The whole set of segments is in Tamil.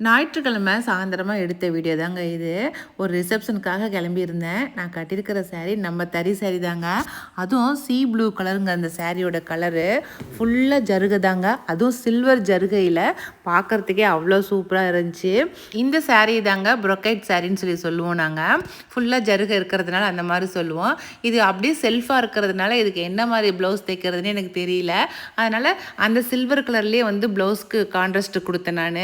ஞாயிற்றுக்கிழமை சாயந்தரமாக எடுத்த வீடியோ தாங்க இது. ஒரு ரிசப்ஷனுக்காக கிளம்பியிருந்தேன். நான் கட்டியிருக்கிற சாரீ நம்ம தறி சாரீ தாங்க. அதுவும் சீ ப்ளூ கலருங்க. அந்த சாரியோட கலரு ஃபுல்லாக ஜருகை தாங்க. அதுவும் சில்வர் ஜருகையில் பார்க்குறதுக்கே அவ்வளோ சூப்பராக இருந்துச்சு. இந்த சாரீ தாங்க ப்ரொக்கைட் சாரின்னு சொல்லுவோம் நாங்கள். ஃபுல்லாக ஜருகை இருக்கிறதுனால அந்த மாதிரி சொல்லுவோம். இது அப்படியே செல்ஃபாக இருக்கிறதுனால இதுக்கு என்ன மாதிரி ப்ளவுஸ் தைக்கிறதுன்னு எனக்கு தெரியல. அதனால் அந்த சில்வர் கலர்லேயே ப்ளவுஸ்க்கு கான்ட்ராஸ்ட் கொடுத்தேன் நான்.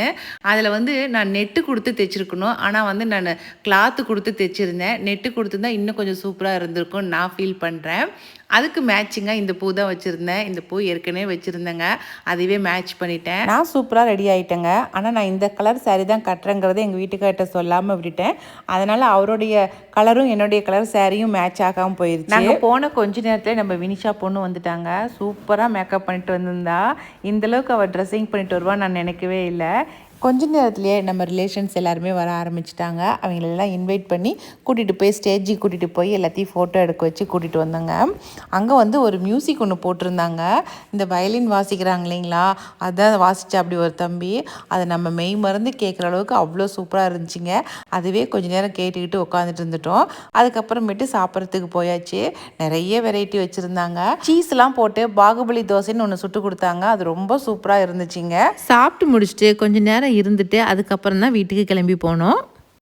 அதில் நான் நெட்டு கொடுத்து தைச்சிருக்கணும். ஆனால் நான் கிளாத்து கொடுத்து தைச்சிருந்தேன். நெட்டு கொடுத்துருந்தா இன்னும் கொஞ்சம் சூப்பராக இருந்திருக்கும் நான் ஃபீல் பண்ணுறேன். அதுக்கு மேட்சிங்காக இந்த பூ தான் வச்சுருந்தேன். இந்த பூ ஏற்கனவே வச்சுருந்தேங்க. அதுவே மேட்ச் பண்ணிட்டேன். நான் சூப்பராக ரெடி ஆகிட்டேங்க. ஆனால் நான் இந்த கலர் சாரீ தான் கட்டுறேங்கிறத எங்கள் வீட்டுக்கார்ட்ட சொல்லாமல் விட்டுட்டேன். அதனால் அவருடைய கலரும் என்னுடைய கலர் சாரியும் மேட்ச் ஆகாமல் போயிடுச்சு. நாங்கள் போன கொஞ்ச நேரத்தில் நம்ம வினிஷா பொண்ணு வந்துட்டாங்க. சூப்பராக மேக்கப் பண்ணிட்டு வந்திருந்தா. இந்தளவுக்கு அவள் ட்ரெஸ்ஸிங் பண்ணிட்டு வருவான்னு நான் நினைக்கவே இல்லை. கொஞ்ச நேரத்துலேயே நம்ம ரிலேஷன்ஸ் எல்லாருமே வர ஆரம்பிச்சிட்டாங்க. அவங்களெல்லாம் இன்வைட் பண்ணி கூட்டிகிட்டு போய் ஸ்டேஜுக்கு கூட்டிகிட்டு போய் எல்லாத்தையும் ஃபோட்டோ எடுக்க வச்சு கூட்டிகிட்டு வந்தாங்க. அங்கே ஒரு மியூசிக் ஒன்று போட்டிருந்தாங்க. இந்த வயலின் வாசிக்கிறாங்க இல்லைங்களா, அதான் வாசித்தா அப்படி ஒரு தம்பி. அதை நம்ம மெய் மறந்து கேட்குற அளவுக்கு அவ்வளோ சூப்பராக இருந்துச்சுங்க. அதுவே கொஞ்சம் நேரம் கேட்டுக்கிட்டு உட்காந்துட்டு இருந்துட்டோம். அதுக்கப்புறமேட்டு சாப்பிட்றதுக்கு போயாச்சு. நிறைய வெரைட்டி வச்சுருந்தாங்க. சீஸ்லாம் போட்டு பாகுபலி தோசைன்னு ஒன்று சுட்டு கொடுத்தாங்க. அது ரொம்ப சூப்பராக இருந்துச்சுங்க. சாப்பிட்டு முடிச்சுட்டு கொஞ்சம் நேரம் இருந்துட்டு அதுக்கப்புறம் தான் வீட்டுக்கு கிளம்பி போனோம்.